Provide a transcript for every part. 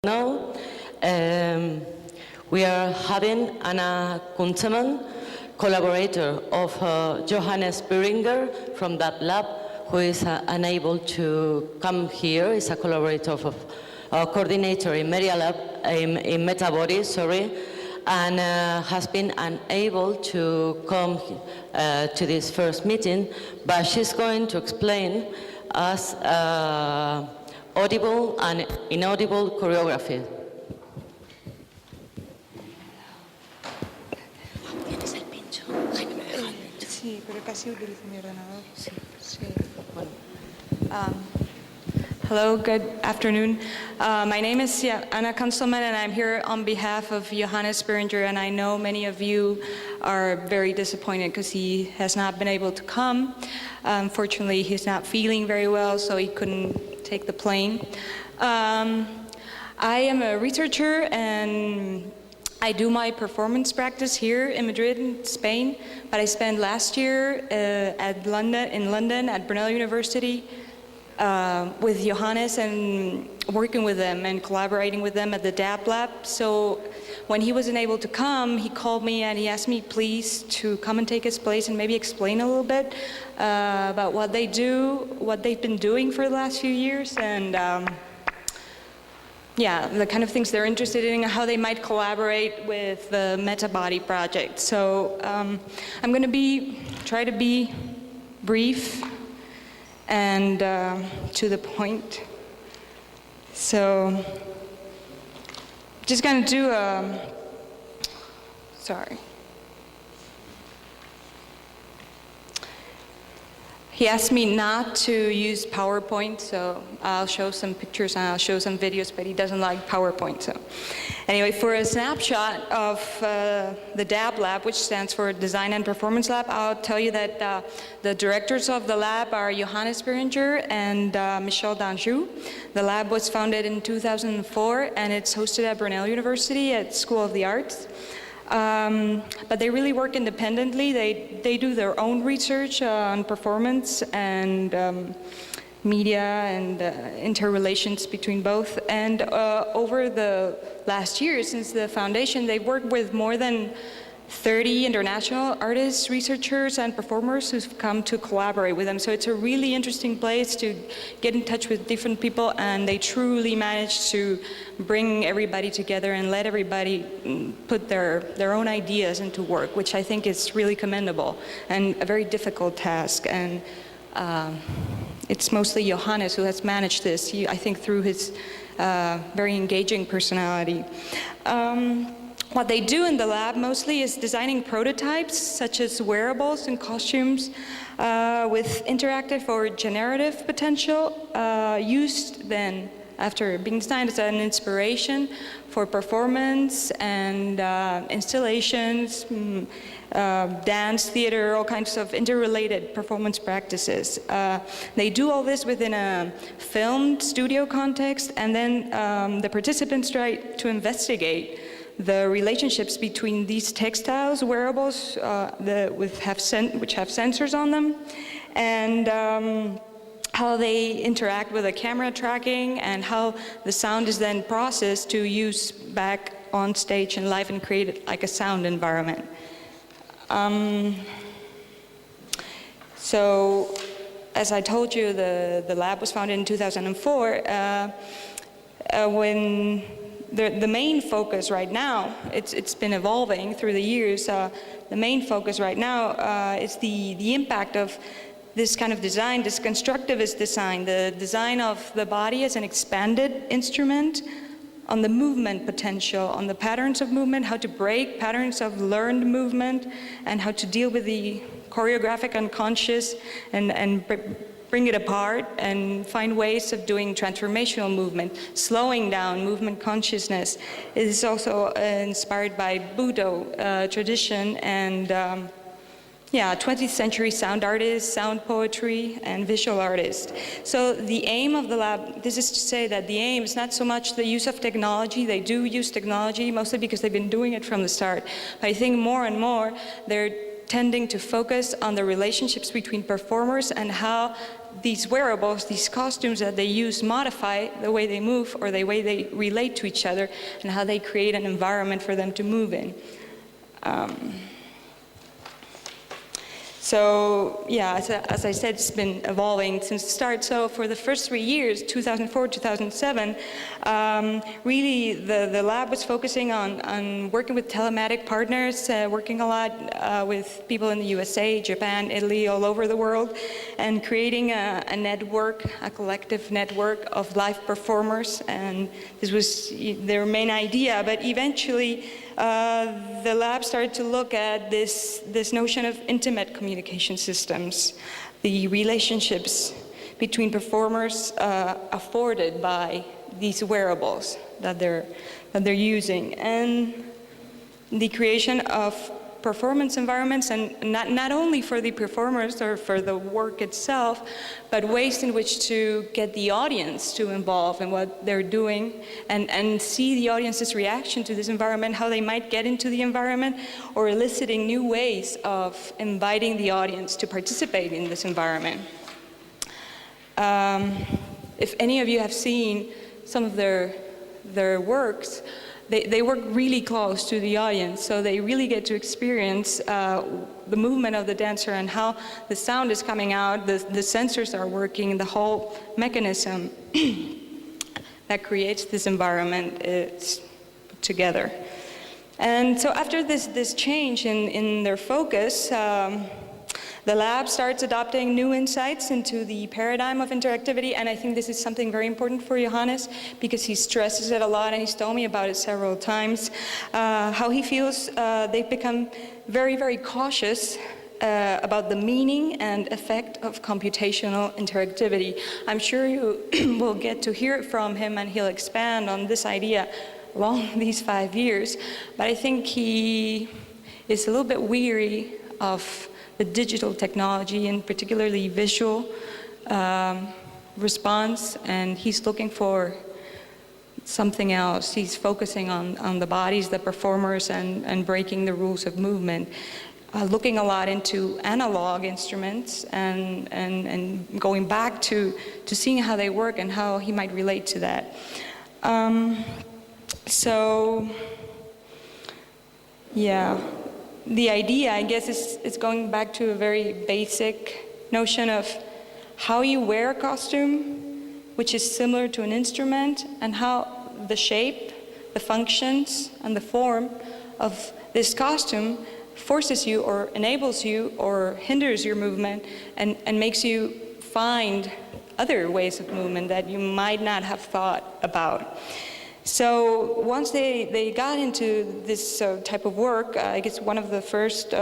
Now, we are having Anna Kuntzelman, collaborator of Johannes Birringer from DAP-Lab, who is unable to come here. Is a collaborator of coordinator in Metabody, and has been unable to come to this first meeting, but she's going to explain us audible and inaudible choreography. Sí, pero casi utilizo mi ordenador. Sí. Hello, good afternoon. My name is Anna Kuntzelman, and I'm here on behalf of Johannes Birringer, and I know many of you are very disappointed because he has not been able to come. Unfortunately, he's not feeling very well, so he couldn't take the plane. I am a researcher, and I do my performance practice here in Madrid, in Spain, but I spent last year in London at Brunel University with Johannes and working with them and collaborating with them at the DAP-Lab. So when he wasn't able to come, he called me and he asked me please to come and take his place and maybe explain a little bit about what they do, what they've been doing for the last few years, and yeah, the kind of things they're interested in, how they might collaborate with the Metabody project. So I'm going to try to be brief and to the point. So just going to do sorry. He asked me not to use PowerPoint, so I'll show some pictures and I'll show some videos, but he doesn't like PowerPoint. So anyway, for a snapshot of the DAP-Lab, which stands for Design and Performance Lab, I'll tell you that the directors of the lab are Johannes Birringer and Michel Danjou. The lab was founded in 2004, and it's hosted at Brunel University at School of the Arts. But they really work independently. They do their own research on performance and media and interrelations between both. And over the last year, since the foundation, they've worked with more than 30 international artists, researchers, and performers who've come to collaborate with them. So it's a really interesting place to get in touch with different people, and they truly manage to bring everybody together and let everybody put their own ideas into work, which I think is really commendable and a very difficult task. And it's mostly Johannes who has managed this, I think through his very engaging personality. What they do in the lab mostly is designing prototypes, such as wearables and costumes, with interactive or generative potential, used then, after being designed, as an inspiration for performance and installations, dance, theater, all kinds of interrelated performance practices. They do all this within a filmed studio context, and then the participants try to investigate the relationships between these textiles, wearables, which have sensors on them, and how they interact with the camera tracking, and how the sound is then processed to use back on stage and live and create it like a sound environment. So, as I told you, the lab was founded in 2004, when the main focus right now, it's been evolving through the years. The main focus right now is the impact of this kind of design, this constructivist design, the design of the body as an expanded instrument, on the movement potential, on the patterns of movement, how to break patterns of learned movement, and how to deal with the choreographic unconscious and bring it apart and find ways of doing transformational movement, slowing down movement consciousness. It is also inspired by Budo tradition and 20th century sound artists, sound poetry, and visual artists. So the aim of the lab, this is to say that the aim is not so much the use of technology. They do use technology, mostly because they've been doing it from the start. But I think more and more they're tending to focus on the relationships between performers and how these wearables, these costumes that they use, modify the way they move or the way they relate to each other, and how they create an environment for them to move in. So yeah, as I said, it's been evolving since the start. So for the first 3 years, 2004, 2007, really the lab was focusing on working with telematic partners, working a lot with people in the USA, Japan, Italy, all over the world, and creating a network, a collective network of live performers. And this was their main idea, but eventually the lab started to look at this notion of intimate communication systems, the relationships between performers afforded by these wearables that they're using, and the creation of performance environments, and not only for the performers or for the work itself, but ways in which to get the audience to involve in what they're doing, and see the audience's reaction to this environment, how they might get into the environment, or eliciting new ways of inviting the audience to participate in this environment. If any of you have seen some of their works, they work really close to the audience, so they really get to experience the movement of the dancer and how the sound is coming out, the sensors are working, the whole mechanism that creates this environment is put together. And so after this change in their focus, the lab starts adopting new insights into the paradigm of interactivity, and I think this is something very important for Johannes, because he stresses it a lot, and he's told me about it several times, how he feels they've become very, very cautious about the meaning and effect of computational interactivity. I'm sure you will get to hear it from him, and he'll expand on this idea along these 5 years, but I think he is a little bit weary of the digital technology, and particularly visual response, and he's looking for something else. He's focusing on the bodies, the performers, and breaking the rules of movement, looking a lot into analog instruments and going back to seeing how they work and how he might relate to that. So, yeah. The idea, I guess, is going back to a very basic notion of how you wear a costume, which is similar to an instrument, and how the shape, the functions, and the form of this costume forces you or enables you or hinders your movement and makes you find other ways of movement that you might not have thought about. So once they got into this type of work, I guess one of the first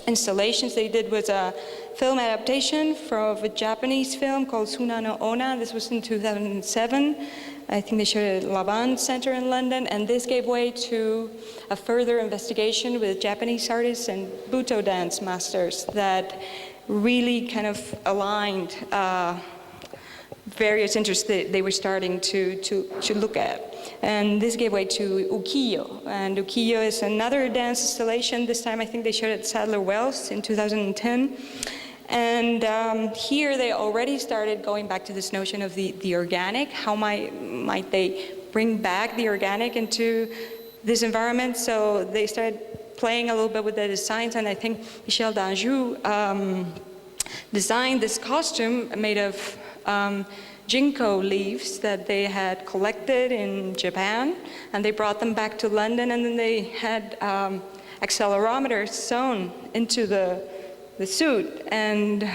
installations they did was a film adaptation of a Japanese film called Suna no Ona. This was in 2007. I think they showed it at Laban Center in London, and this gave way to a further investigation with Japanese artists and Buto dance masters that really kind of aligned various interests that they were starting to look at. And this gave way to ukiyo. And ukiyo is another dance installation. This time I think they showed it at Sadler Wells in 2010. And here they already started going back to this notion of the organic. How might they bring back the organic into this environment? So they started playing a little bit with the designs, and I think Michel Danjou designed this costume made of ginkgo leaves that they had collected in Japan, and they brought them back to London, and then they had accelerometers sewn into the suit. And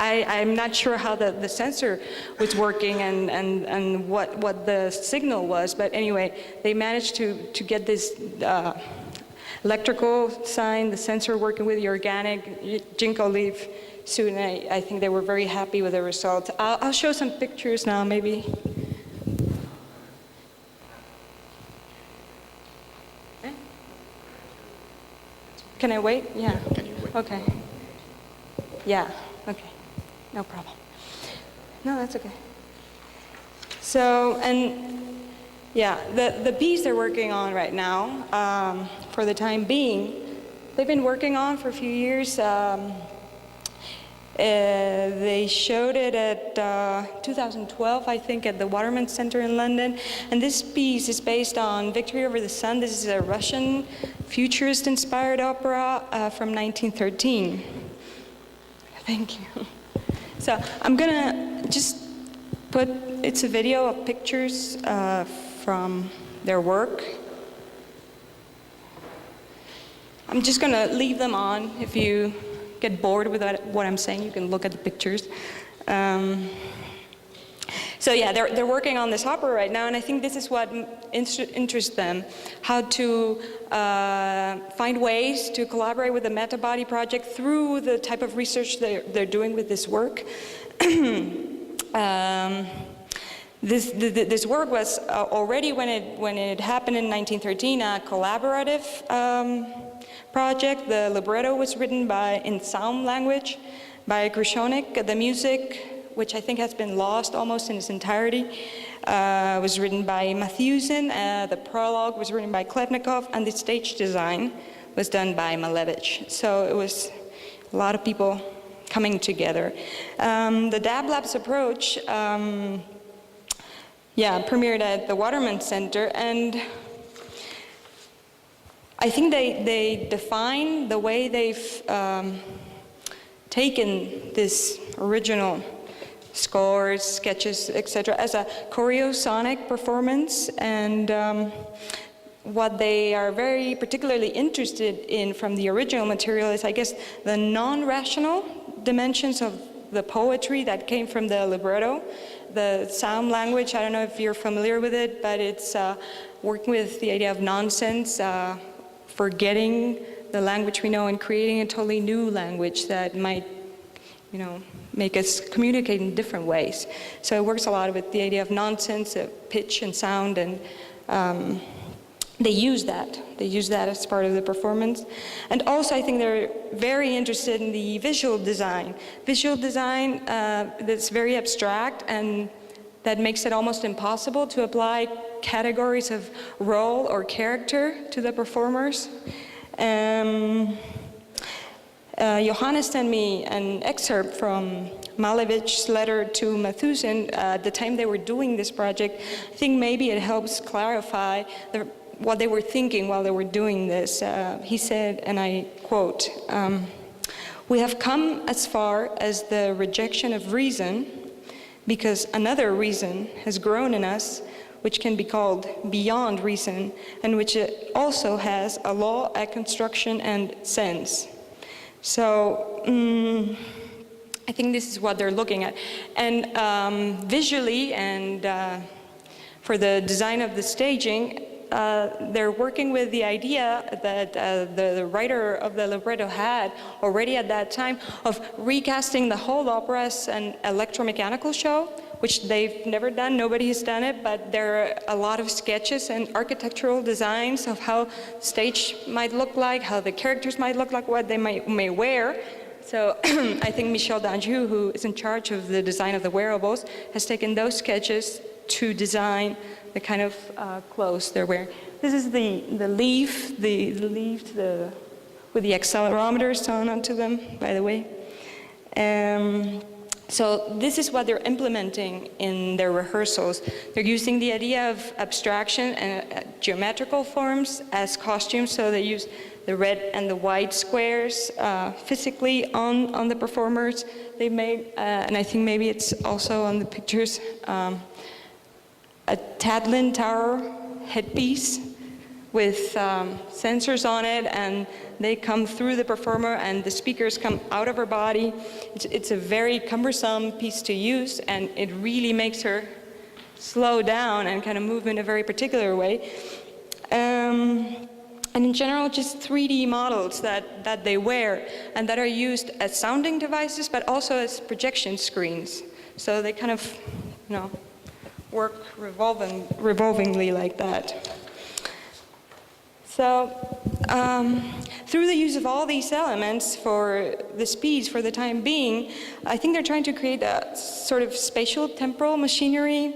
I'm not sure how the sensor was working and what the signal was, but anyway, they managed to get this electrical sign, the sensor working with the organic ginkgo leaf suit, and I think they were very happy with the result. I'll show some pictures now, maybe. Can I wait? Yeah. Can you wait? Okay. Yeah, okay. No problem. No, that's okay. So, and yeah, the piece they're working on right now, for the time being, they've been working on for a few years. They showed it at 2012, I think, at the Waterman Center in London. And this piece is based on Victory Over the Sun. This is a Russian futurist-inspired opera from 1913. Thank you. So I'm gonna just put, it's a video of pictures from their work. I'm just gonna leave them on. If you get bored with what I'm saying, you can look at the pictures. So yeah, they're working on this opera right now, and I think this is what interests them, how to find ways to collaborate with the Metabody project through the type of research they're doing with this work. This work was already, when it happened in 1913, a collaborative project. The libretto was written in Psalm language by Krushonik. The music, which I think has been lost almost in its entirety, was written by Matthewson. The prologue was written by Klevnikov, and the stage design was done by Malevich. So it was a lot of people coming together. The DAP-Lab's approach, premiered at the Waterman Center, and I think they define the way they've taken this original scores, sketches, etc., as a choreosonic performance, and what they are very particularly interested in from the original material is, I guess, the non-rational dimensions of the poetry that came from the libretto. The Psalm language, I don't know if you're familiar with it, but it's working with the idea of nonsense, forgetting the language we know and creating a totally new language that might, make us communicate in different ways. So it works a lot with the idea of nonsense, pitch and sound, and they use that. They use that as part of the performance. And also, I think they're very interested in the visual design. Visual design that's very abstract, and that makes it almost impossible to apply categories of role or character to the performers. Johannes sent me an excerpt from Malevich's letter to Matthewson at the time they were doing this project. I think maybe it helps clarify what they were thinking while they were doing this. He said, and I quote, "We have come as far as the rejection of reason, because another reason has grown in us, which can be called beyond reason, and which also has a law, a construction, and sense." So I think this is what they're looking at. And visually, and for the design of the staging, they're working with the idea that the writer of the libretto had already at that time of recasting the whole opera as an electromechanical show, which they've never done. Nobody has done it, but there are a lot of sketches and architectural designs of how the stage might look like, how the characters might look like, what they may wear. So I think Michel Danjou, who is in charge of the design of the wearables, has taken those sketches to design the kind of clothes they're wearing. This is the leaf, with the accelerometer sewn onto them, by the way. So this is what they're implementing in their rehearsals. They're using the idea of abstraction and geometrical forms as costumes, so they use the red and the white squares physically on the performers they made, and I think maybe it's also on the pictures, a Tadlin Tower headpiece with sensors on it, and they come through the performer and the speakers come out of her body. It's a very cumbersome piece to use, and it really makes her slow down and kind of move in a very particular way. And in general, just 3D models that they wear and that are used as sounding devices, but also as projection screens. So they kind of, work revolvingly like that. So through the use of all these elements for this piece, for the time being, I think they're trying to create a sort of spatial temporal machinery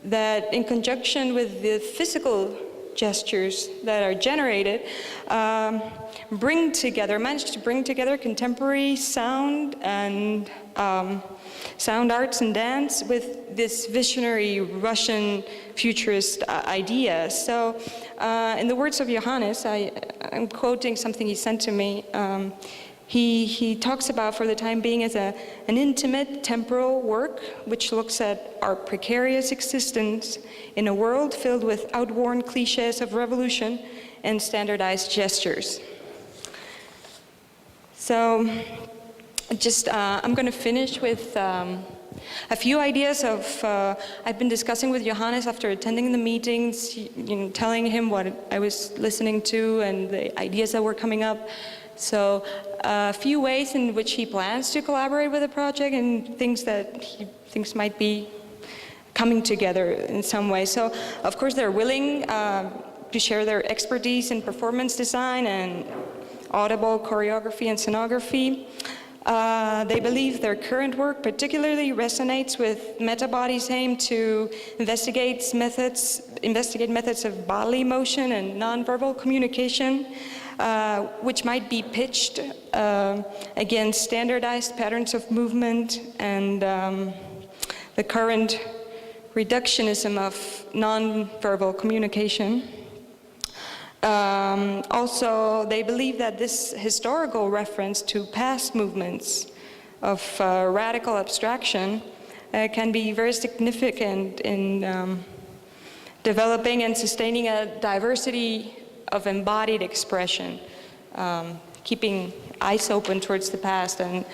that, in conjunction with the physical gestures that are generated, manage to bring together contemporary sound and sound arts and dance with this visionary Russian futurist idea. So in the words of Johannes, I'm quoting something he sent to me. He talks about, for the time being, as an intimate temporal work which looks at our precarious existence in a world filled with outworn cliches of revolution and standardized gestures. So I'm going to finish with a few ideas of, I've been discussing with Johannes after attending the meetings, telling him what I was listening to and the ideas that were coming up. So a few ways in which he plans to collaborate with the project and things that he thinks might be coming together in some way. So of course they're willing to share their expertise in performance design and audible choreography and scenography. They believe their current work particularly resonates with Metabody's aim to investigate methods of bodily motion and nonverbal communication, which might be pitched against standardized patterns of movement and the current reductionism of nonverbal communication. Also, they believe that this historical reference to past movements of radical abstraction can be very significant in developing and sustaining a diversity of embodied expression, keeping eyes open towards the past and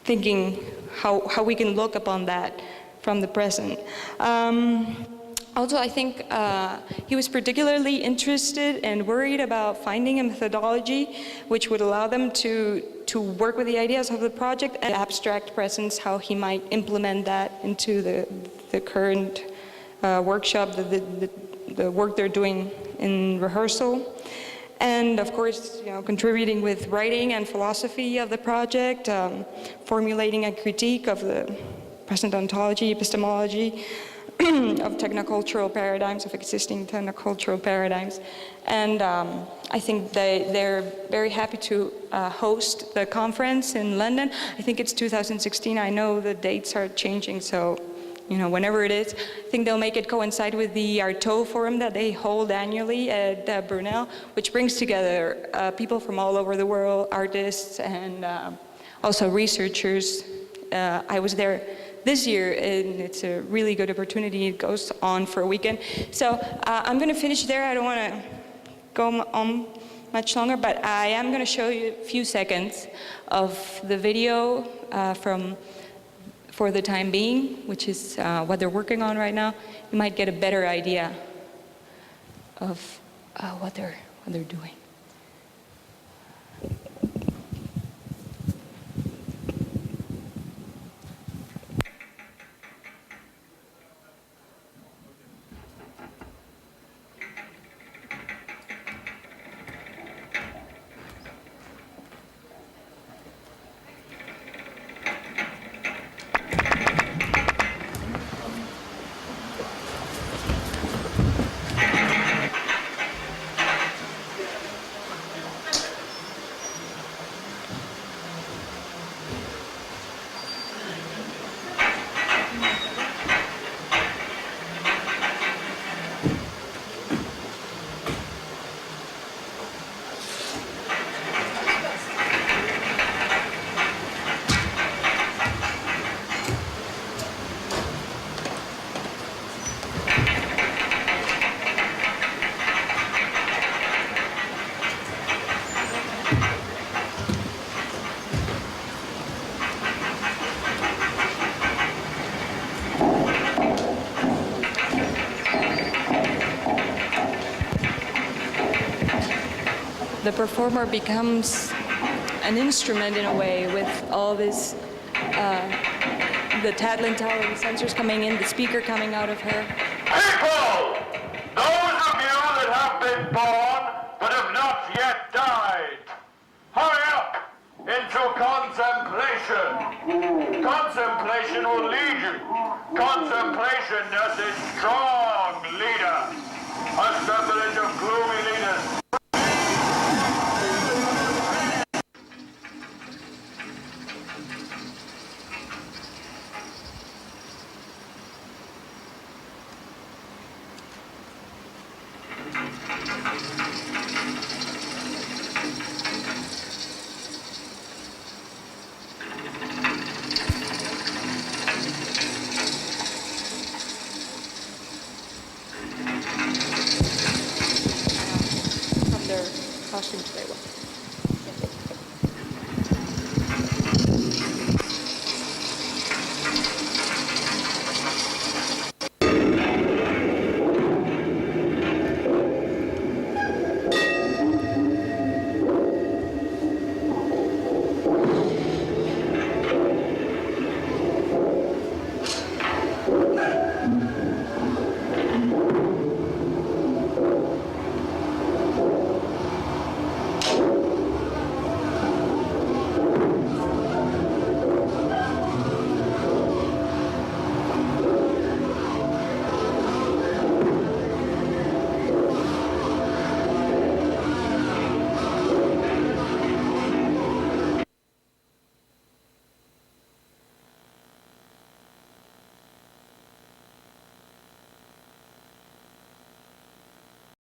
thinking how we can look upon that from the present. Also, I think he was particularly interested and worried about finding a methodology which would allow them to work with the ideas of the project and abstract presence, how he might implement that into the current workshop, the work they're doing in rehearsal. And of course, contributing with writing and philosophy of the project, formulating a critique of the present ontology, epistemology, of technocultural paradigms, of existing technocultural paradigms. And I think they're very happy to host the conference in London. I think it's 2016. I know the dates are changing, so whenever it is, I think they'll make it coincide with the Artaud Forum that they hold annually at Brunel, which brings together people from all over the world, artists and also researchers. I was there this year, and it's a really good opportunity. It goes on for a weekend. So I'm going to finish there. I don't want to go on much longer, but I am going to show you a few seconds of the video for the time being, which is what they're working on right now. You might get a better idea of what they're doing. The performer becomes an instrument in a way with all this, the Tatlin Tower, the sensors coming in, the speaker coming out of her. People! Those of you that have been born but have not yet died, hurry up into contemplation. Contemplation will lead you. Contemplation is a strong leader. A assemblage of gloomy leaders. From their costumes they were.